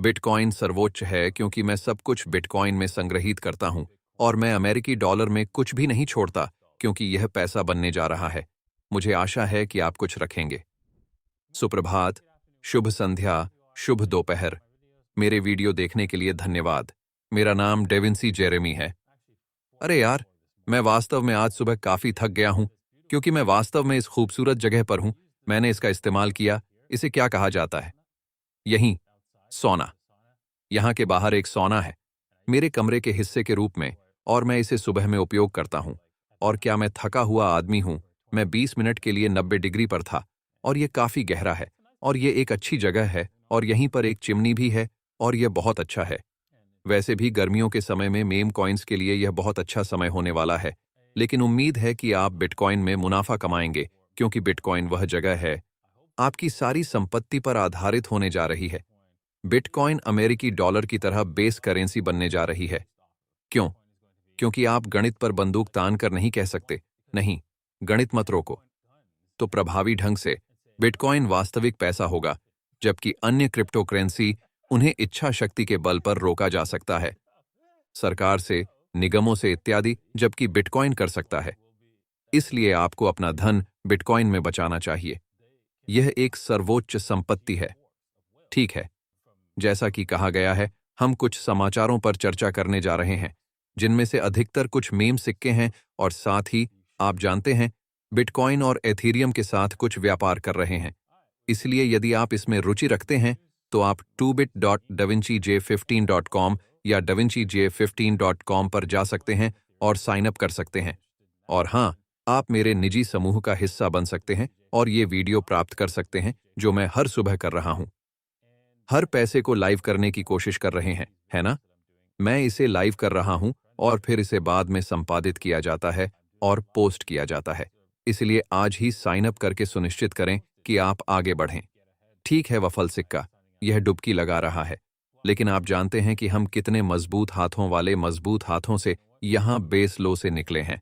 Bitcoin सर्वोच्च है क्योंकि मैं सब कुछ बिटकॉइन में संग्रहीत करता हूं और मैं अमेरिकी डॉलर में कुछ भी नहीं छोड़ता क्योंकि यह पैसा बनने जा रहा है। मुझे आशा है कि आप कुछ रखेंगे। सुप्रभात, शुभ संध्या, शुभ दोपहर। मेरे वीडियो देखने के लिए धन्यवाद। मेरा नाम डेविंसी जेरेमी है। अरे यार, मैं वास्तव में आज सुबह काफी थक गया हूं क्योंकि मैं वास्तव में इस खूबसूरत जगह पर हूं। मैंने इसका इस्तेमाल किया। इसे क्या कहा जाता है? यहीं, सौना। यहाँ के बाहर एक सौना है, मेरे कमरे के हिस्से के रूप में, और मैं इसे सुबह में उपयोग करता हूँ। और क्या मैं थका हुआ आदमी हूँ? मैं 20 मिनट के लिए 90 डिग्री पर था, और ये काफी गहरा है, और ये एक अच्छी जगह है, और यहीं पर एक चिमनी भी है, और यह बहुत अच्छा है। वैसे भी गर्मियों के समय में मेम कॉइन्स के लिए यह बहुत अच्छा समय होने वाला है, लेकिन उम्मीद है कि आप बिटकॉइन में मुनाफा कमाएंगे क्योंकि बिटकॉइन वह जगह है आपकी सारी संपत्ति पर आधारित होने जा रही है। बिटकॉइन अमेरिकी डॉलर की तरह बेस करेंसी बनने जा रही है। क्यों? क्योंकि आप गणित पर बंदूक तान कर नहीं कह सकते, नहीं, गणित मत रोको। तो प्रभावी ढंग से बिटकॉइन वास्तविक पैसा होगा, जबकि अन्य क्रिप्टो करेंसी उन्हें इच्छा शक्ति के बल पर रोका जा सकता है, सरकार से, निगमों से इत्यादि, जबकि बिटकॉइन कर सकता है। इसलिए आपको अपना धन बिटकॉइन में बचाना चाहिए। यह एक सर्वोच्च संपत्ति है। ठीक है, जैसा कि कहा गया है, हम कुछ समाचारों पर चर्चा करने जा रहे हैं, जिनमें से अधिकतर कुछ मीम सिक्के हैं, और साथ ही आप जानते हैं, बिटकॉइन और एथीरियम के साथ कुछ व्यापार कर रहे हैं। इसलिए यदि आप इसमें रुचि रखते हैं, तो आप 2bit.davincij15.com या davincij15.com पर जा सकते हैं और साइन अप कर सकते हैं। और हाँ, आप मेरे निजी समूह का हिस्सा बन सकते हैं और ये वीडियो प्राप्त कर सकते हैं जो मैं हर सुबह कर रहा हूं। हर पैसे को लाइव करने की कोशिश कर रहे हैं, है ना? मैं इसे लाइव कर रहा हूं और फिर इसे बाद में संपादित किया जाता है और पोस्ट किया जाता है। इसलिए आज ही साइन अप करके सुनिश्चित करें कि आप आगे बढ़ें। ठीक है, वफल सिक्का, यह डुबकी लगा रहा है, लेकिन आप जानते हैं कि हम कितने मजबूत हाथों वाले मजबूत हाथों से यहां बेस लो से निकले हैं।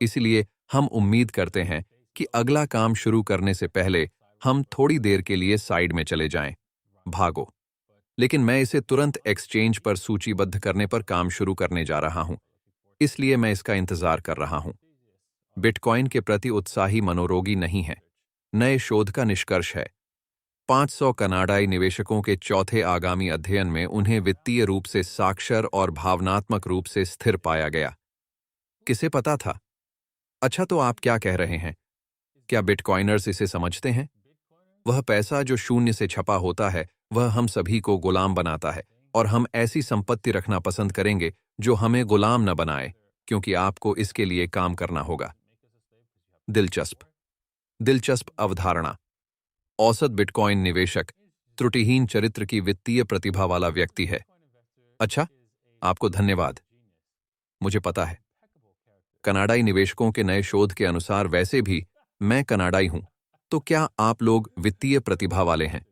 इसलिए हम उम्मीद करते हैं कि अगला काम शुरू करने से पहले हम थोड़ी देर के लिए साइड में चले जाएं। भागो। लेकिन मैं इसे तुरंत एक्सचेंज पर सूचीबद्ध करने पर काम शुरू करने जा रहा हूं, इसलिए मैं इसका इंतजार कर रहा हूं। बिटकॉइन के प्रति उत्साही मनोरोगी नहीं है। नए शोध का निष्कर्ष है, 500 कनाडाई निवेशकों के चौथे आगामी अध्ययन में उन्हें वित्तीय रूप से साक्षर और भावनात्मक रूप से स्थिर पाया गया। किसे पता था? अच्छा, तो आप क्या कह रहे हैं? क्या बिटकॉइनर्स इसे समझते हैं? वह पैसा जो शून्य से छपा होता है, वह हम सभी को गुलाम बनाता है, और हम ऐसी संपत्ति रखना पसंद करेंगे जो हमें गुलाम न बनाए, क्योंकि आपको इसके लिए काम करना होगा। दिलचस्प दिलचस्प अवधारणा। औसत बिटकॉइन निवेशक त्रुटिहीन चरित्र की वित्तीय प्रतिभा वाला व्यक्ति है। अच्छा, आपको धन्यवाद। मुझे पता है, कनाडाई निवेशकों के नए शोध के अनुसार वैसे भी मैं कनाडाई हूं, तो क्या आप लोग वित्तीय प्रतिभा वाले हैं?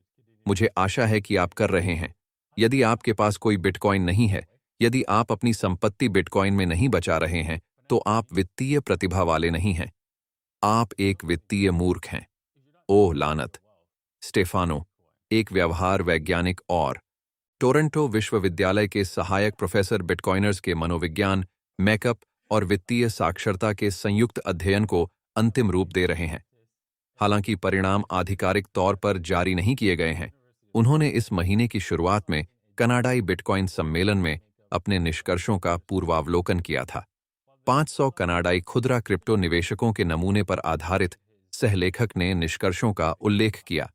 मुझे आशा है कि आप कर रहे हैं। यदि आपके पास कोई बिटकॉइन नहीं है, यदि आप अपनी संपत्ति बिटकॉइन में नहीं बचा रहे हैं, तो आप वित्तीय प्रतिभा वाले नहीं हैं। आप एक वित्तीय मूर्ख हैं। ओह लानत! स्टेफानो, एक व्यवहार वैज्ञानिक और टोरंटो विश्वविद्यालय के सहायक प्रोफेसर, बिटकॉइनर्स के मनोविज्ञान, मेकअप और वित्तीय साक्षरता के संयुक्त अध्ययन को अंतिम रूप दे रहे हैं। हालांकि परिणाम आधिकारिक तौर पर जारी नहीं किए गए हैं, उन्होंने इस महीने की शुरुआत में कनाडाई बिटकॉइन सम्मेलन में अपने निष्कर्षों का पूर्वावलोकन किया था। 500 कनाडाई खुदरा क्रिप्टो निवेशकों के नमूने पर आधारित सहलेखक ने निष्कर्षों का उल्लेख किया।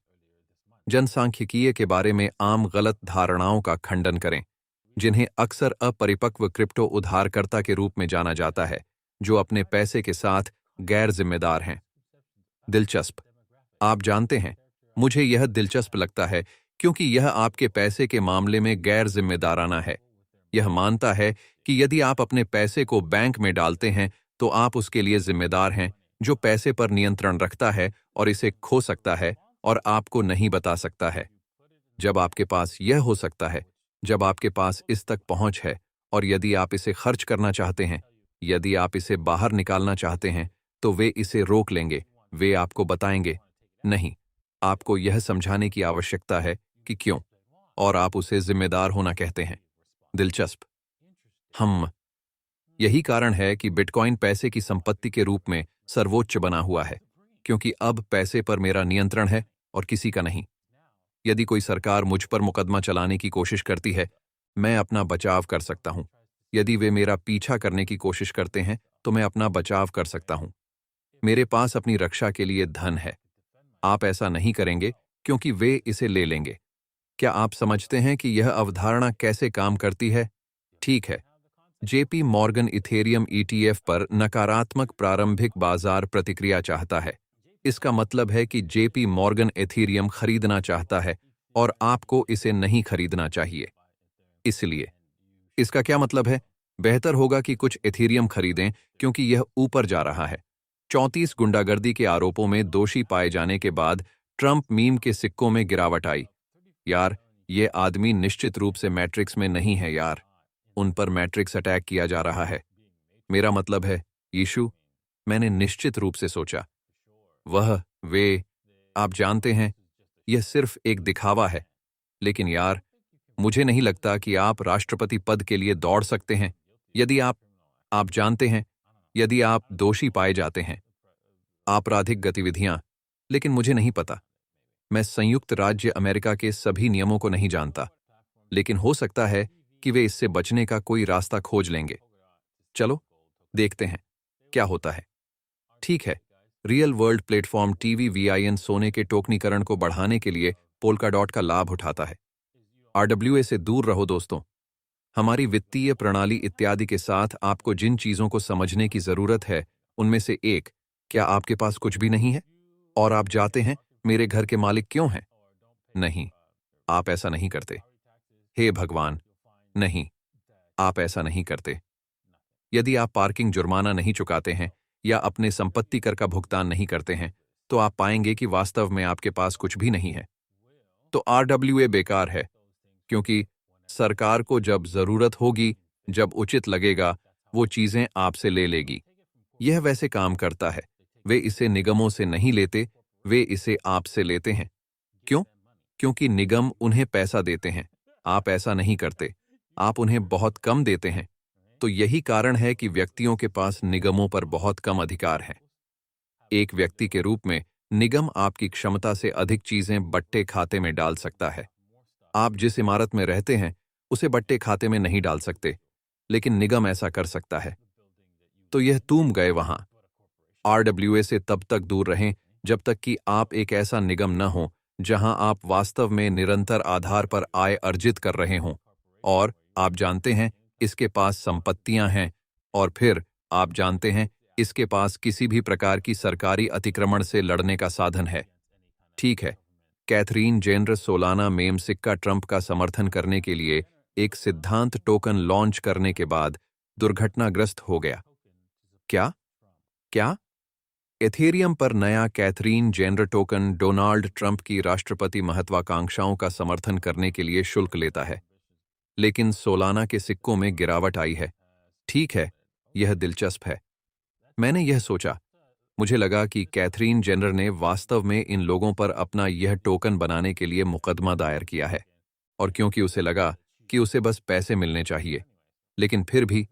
जनसांख्यिकीय के बारे में आम गलत धारणाओं का खंडन करें, जिन्हें अक्सर अपरिपक्व क्रिप्टो उधारकर्ता के रूप में जाना जाता है, जो अपने पैसे के साथ गैर जिम्मेदार हैं। दिलचस्प। आप जानते हैं, मुझे यह दिलचस्प लगता है क्योंकि यह आपके पैसे के मामले में गैर जिम्मेदाराना है। यह मानता है कि यदि आप अपने पैसे को बैंक में डालते हैं, तो आप उसके लिए जिम्मेदार हैं, जो पैसे पर नियंत्रण रखता है और इसे खो सकता है और आपको नहीं बता सकता है। जब आपके पास यह हो सकता है, जब आपके पास इस तक पहुंच है, और यदि आप इसे खर्च करना चाहते हैं, यदि आप इसे बाहर निकालना चाहते हैं, तो वे इसे रोक लेंगे। वे आपको बताएंगे, नहीं, आपको यह समझाने की आवश्यकता है कि क्यों। और आप उसे जिम्मेदार होना कहते हैं। दिलचस्प। हम यही कारण है कि बिटकॉइन पैसे की संपत्ति के रूप में सर्वोच्च बना हुआ है, क्योंकि अब पैसे पर मेरा नियंत्रण है और किसी का नहीं। यदि कोई सरकार मुझ पर मुकदमा चलाने की कोशिश करती है, मैं अपना बचाव कर सकता हूं। यदि वे मेरा पीछा करने की कोशिश करते हैं, तो मैं अपना बचाव कर सकता हूं। मेरे पास अपनी रक्षा के लिए धन है। आप ऐसा नहीं करेंगे क्योंकि वे इसे ले लेंगे। क्या आप समझते हैं कि यह अवधारणा कैसे काम करती है? ठीक है। जेपी मॉर्गन इथेरियम ईटीएफ पर नकारात्मक प्रारंभिक बाजार प्रतिक्रिया चाहता है। इसका मतलब है कि जेपी मॉर्गन इथेरियम खरीदना चाहता है और आपको इसे नहीं खरीदना चाहिए। इसलिए इसका क्या मतलब है? बेहतर होगा कि कुछ इथेरियम खरीदें क्योंकि यह ऊपर जा रहा है। 34 गुंडागर्दी के आरोपों में दोषी पाए जाने के बाद ट्रंप मीम के सिक्कों में गिरावट आई। यार, ये आदमी निश्चित रूप से मैट्रिक्स में नहीं है यार। उन पर मैट्रिक्स अटैक किया जा रहा है। मेरा मतलब है, यीशु, मैंने निश्चित रूप से सोचा। वे, आप जानते हैं, यह सिर्फ एक दिखावा है। लेकिन यार, मुझे नहीं लगता कि आप राष्ट्रपति पद के लिए दौड़ सकते हैं यदि आप जानते हैं, यदि आप दोषी पाए जाते हैं। आपराधिक गतिविधियां, लेकिन मुझे नहीं पता। मैं संयुक्त राज्य अमेरिका के सभी नियमों को नहीं जानता, लेकिन हो सकता है कि वे इससे बचने का कोई रास्ता खोज लेंगे। चलो देखते हैं क्या होता है। ठीक है। Real world platform TV VIN सोने के टोकनीकरण को बढ़ाने के लिए पोल्काडॉट का लाभ उठाता है। आरडब्ल्यूए से दूर रहो दोस्तों। हमारी वित्तीय प्रणाली इत्यादि के साथ आपको जिन चीजों को समझने की जरूरत है, उनमें से एक, क्या आपके पास कुछ भी नहीं है और आप जाते हैं, मेरे घर के मालिक क्यों हैं? नहीं, आप ऐसा नहीं करते। हे भगवान, नहीं, आप ऐसा नहीं करते। यदि आप पार्किंग जुर्माना नहीं चुकाते हैं या अपने संपत्ति कर का भुगतान नहीं करते हैं, तो आप पाएंगे कि वास्तव में आपके पास कुछ भी नहीं है। तो आरडब्ल्यूए बेकार है, क्योंकि सरकार को जब जरूरत होगी, जब उचित लगेगा, वो चीजें आपसे ले लेगी। यह वैसे काम करता है। वे इसे निगमों से नहीं लेते, वे इसे आपसे लेते हैं। क्यों? क्योंकि निगम उन्हें पैसा देते हैं। आप ऐसा नहीं करते, आप उन्हें बहुत कम देते हैं। तो यही कारण है कि व्यक्तियों के पास निगमों पर बहुत कम अधिकार है। एक व्यक्ति के रूप में निगम आपकी क्षमता से अधिक चीजें बट्टे खाते में डाल सकता है। आप जिस इमारत में रहते हैं, उसे बट्टे खाते में नहीं डाल सकते, लेकिन निगम ऐसा कर सकता है। तो यह तुम गए वहां। आरडब्ल्यूए से तब तक दूर रहें जब तक कि आप एक ऐसा निगम न हो जहां आप वास्तव में निरंतर आधार पर आय अर्जित कर रहे हों और आप जानते हैं इसके पास संपत्तियां हैं, और फिर आप जानते हैं इसके पास किसी भी प्रकार की सरकारी अतिक्रमण से लड़ने का साधन है। ठीक है। कैथरीन जेनर सोलाना मेम सिक्का ट्रंप का समर्थन करने के लिए एक सिद्धांत टोकन लॉन्च करने के बाद दुर्घटनाग्रस्त हो गया। क्या क्या एथेरियम पर नया Catherine Jenner token Donald Trump की राष्ट्रपति महत्वाकांक्षाओं का समर्थन करने के लिए शुल्क लेता है, लेकिन सोलाना के सिक्कों में गिरावट आई है। ठीक है, यह दिलचस्प है। मैंने यह सोचा, मुझे लगा कि कैथरीन जेनर ने वास्तव में इन लोगों पर अपना यह टोकन बनाने के लिए मुकदमा दायर किया है, और क्योंकि उसे लगा कि उसे बस पैसे मिलने चाहिए। लेकिन फिर भी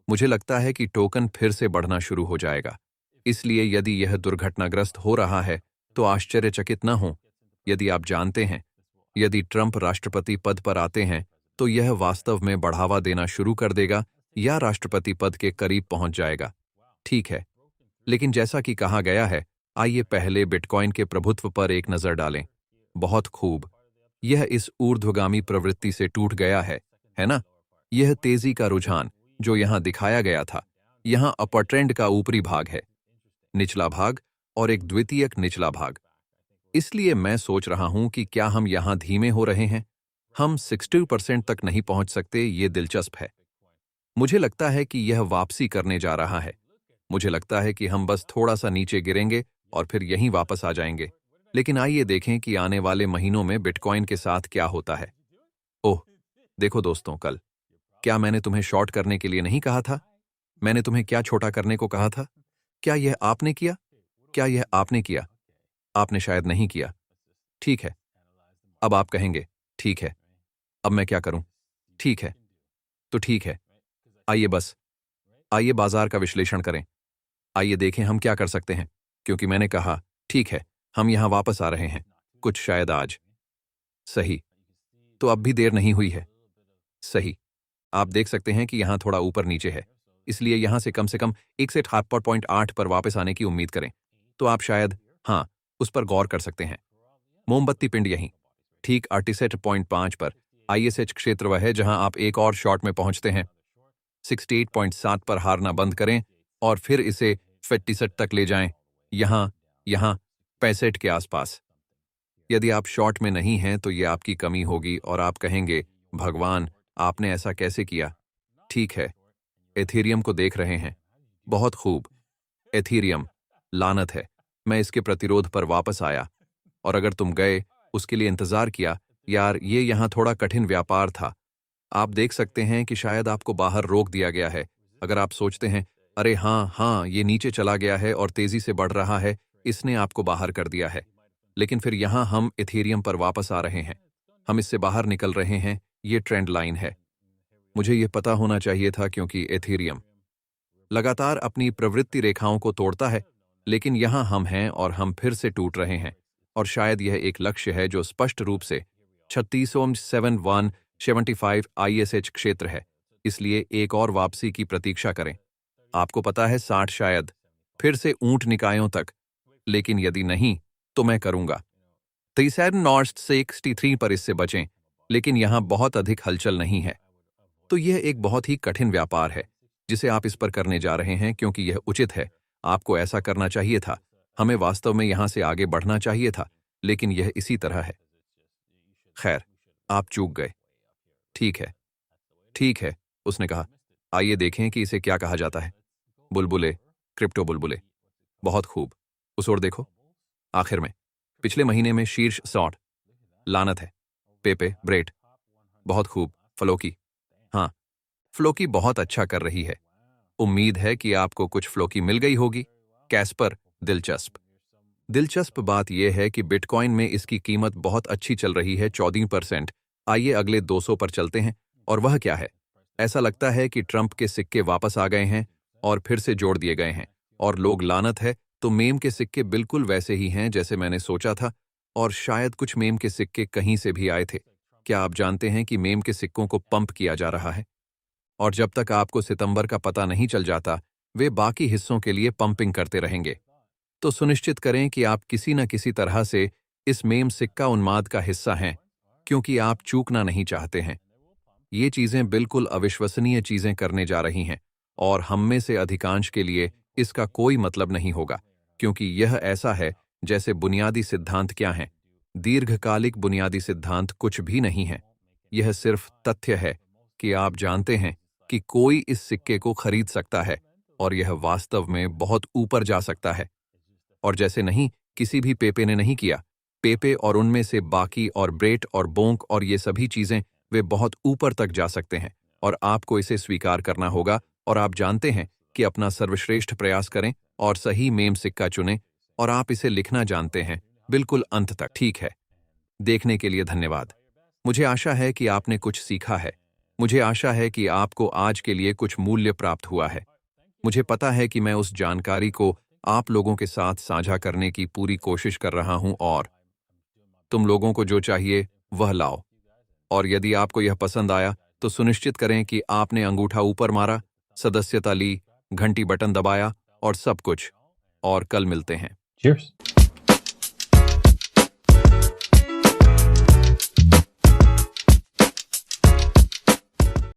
मुझे लगता है कि टोकन फिर से बढ़ना शुरू हो जाएगा। इसलिए यदि यह दुर्घटनाग्रस्त हो रहा है, तो आश्चर्यचकित न हो। यदि आप जानते हैं, यदि ट्रंप राष्ट्रपति पद पर आते हैं, तो यह वास्तव में बढ़ावा देना शुरू कर देगा या राष्ट्रपति पद के करीब पहुंच जाएगा। ठीक है। लेकिन जैसा कि कहा गया है, आइए पहले बिटकॉइन के प्रभुत्व पर एक नजर डालें। बहुत खूब। यह इस ऊर्ध्वगामी प्रवृत्ति से टूट गया है ना? यह तेजी का रुझान जो यहां दिखाया गया था, यहां अपर ट्रेंड का ऊपरी भाग है, निचला भाग और एक द्वितीयक निचला भाग। इसलिए मैं सोच रहा हूं कि क्या हम यहां धीमे हो रहे हैं? हम 60% तक नहीं पहुंच सकते। ये दिलचस्प है। मुझे लगता है कि यह वापसी करने जा रहा है। मुझे लगता है कि हम बस थोड़ा सा नीचे गिरेंगे और फिर यहीं वापस आ जाएंगे। लेकिन आइए देखें कि आने वाले महीनों में बिटकॉइन के साथ क्या होता है। ओह, देखो दोस्तों, कल क्या मैंने तुम्हें शॉर्ट करने के लिए नहीं कहा था? मैंने तुम्हें क्या छोटा करने को कहा था? क्या यह आपने किया? क्या यह आपने किया? आपने शायद नहीं किया। ठीक है। अब आप कहेंगे, ठीक है, अब मैं क्या करूं? ठीक है, तो ठीक है। आइए बाजार का विश्लेषण करें। आइए देखें हम क्या कर सकते हैं। क्योंकि मैंने कहा, ठीक है, हम यहां वापस आ रहे हैं। कुछ शायद आज। सही। तो अब भी देर नहीं हुई है। सही। आप देख सकते हैं कि यहां थोड़ा ऊपर नीचे है, इसलिए यहां से कम 1.8 पर वापस आने की उम्मीद करें। तो आप शायद, हाँ, उस पर गौर कर सकते हैं। मोमबत्ती पिंड यहीं, ठीक 68.5 पर। आईएसएच क्षेत्र वह है जहां आप एक और शॉट में पहुंचते हैं। 68.7 पर हारना बंद करें और फिर इसे 57 तक ले जाएं। यहां 65 के आसपास। यदि आप शॉर्ट में नहीं हैं तो यह आपकी कमी होगी और आप कहेंगे, भगवान, आपने ऐसा कैसे किया? ठीक है, एथीरियम को देख रहे हैं। बहुत खूब। एथीरियम, लानत है, मैं इसके प्रतिरोध पर वापस आया। और अगर तुम गए, उसके लिए इंतजार किया, यार, ये यहां थोड़ा कठिन व्यापार था। आप देख सकते हैं कि शायद आपको बाहर रोक दिया गया है। अगर आप सोचते हैं, अरे हाँ, ये नीचे चला गया है और तेजी से बढ़ रहा है, इसने आपको बाहर कर दिया है। लेकिन फिर यहां हम इथेरियम पर वापस आ रहे हैं। हम इससे बाहर निकल रहे हैं, ये ट्रेंड लाइन है। मुझे ये पता होना चाहिए था क्योंकि इथेरियम लगातार अपनी प्रवृत्ति रेखाओं को तोड़ता है, लेकिन यहां हम हैं और हम फिर से टूट रहे हैं। और शायद यह एक लक्ष्य है जो स्पष्ट रूप से 36,7175 आईएसएच क्षेत्र है। इसलिए एक और वापसी की प्रतीक्षा करें। आपको पता है 60 शायद फिर से ऊंट निकायों तक, लेकिन यदि नहीं तो मैं करूंगा। 63 पर इससे बचें, लेकिन यहां बहुत अधिक हलचल नहीं है। तो यह एक बहुत ही कठिन व्यापार है जिसे आप इस पर करने जा रहे हैं क्योंकि यह उचित है। आपको ऐसा करना चाहिए था। हमें वास्तव में यहां से आगे बढ़ना चाहिए था, लेकिन यह इसी तरह है। खैर, आप चूक गए। ठीक है, ठीक है, उसने कहा। आइए देखें कि इसे क्या कहा जाता है। बुलबुले, क्रिप्टो बुलबुले। बहुत खूब। उस ओर देखो। आखिर में, पिछले महीने में शीर्ष 60। लानत है। पेपे, ब्रेट। बहुत खूब। फ्लोकी। हाँ, फ्लोकी बहुत अच्छा कर रही है। उम्मीद है कि आपको कुछ फ्लोकी मिल गई होगी। कैस्पर, दिलचस्प। दिलचस्प बात यह है कि बिटकॉइन में इसकी कीमत बहुत अच्छी चल रही है, 14%। आइए अगले 200 पर चलते हैं। और वह क्या है? ऐसा लगता है कि ट्रंप के सिक्के वापस आ गए हैं और फिर से जोड़ दिए गए हैं। और लोग, लानत है, तो मेम के सिक्के बिल्कुल वैसे ही हैं जैसे मैंने सोचा था। और शायद कुछ मेम के सिक्के कहीं से भी आए थे। क्या आप जानते हैं कि मेम के सिक्कों को पंप किया जा रहा है? और जब तक आपको सितंबर का पता नहीं चल जाता, वे बाकी हिस्सों के लिए पंपिंग करते रहेंगे। तो सुनिश्चित करें कि आप किसी न किसी तरह से इस मेम सिक्का उन्माद का हिस्सा हैं, क्योंकि आप चूकना नहीं चाहते हैं। ये चीजें बिल्कुल अविश्वसनीय चीजें करने जा रही हैं, और हम में से अधिकांश के लिए इसका कोई मतलब नहीं होगा, क्योंकि यह ऐसा है जैसे बुनियादी सिद्धांत क्या हैं। दीर्घकालिक बुनियादी सिद्धांत कुछ भी नहीं है। यह सिर्फ तथ्य है कि आप जानते हैं कि कोई इस सिक्के को खरीद सकता है और यह वास्तव में बहुत ऊपर जा सकता है। और जैसे नहीं, किसी भी पेपे ने नहीं किया। पेपे और उनमें से बाकी और ब्रेट और बोंक और ये सभी चीजें, वे बहुत ऊपर तक जा सकते हैं और आपको इसे स्वीकार करना होगा। और आप जानते हैं कि अपना सर्वश्रेष्ठ प्रयास करें और सही मेम सिक्का चुनें, और आप इसे लिखना जानते हैं बिल्कुल अंत तक। ठीक है, देखने के लिए धन्यवाद। मुझे आशा है कि आपने कुछ सीखा है। मुझे आशा है कि आपको आज के लिए कुछ मूल्य प्राप्त हुआ है। मुझे पता है कि मैं उस जानकारी को आप लोगों के साथ साझा करने की पूरी कोशिश कर रहा हूं, और तुम लोगों को जो चाहिए वह लाओ। और यदि आपको यह पसंद आया तो सुनिश्चित करें कि आपने अंगूठा ऊपर मारा, सदस्यता ली, घंटी बटन दबाया और सब कुछ। और कल मिलते हैं। Cheers.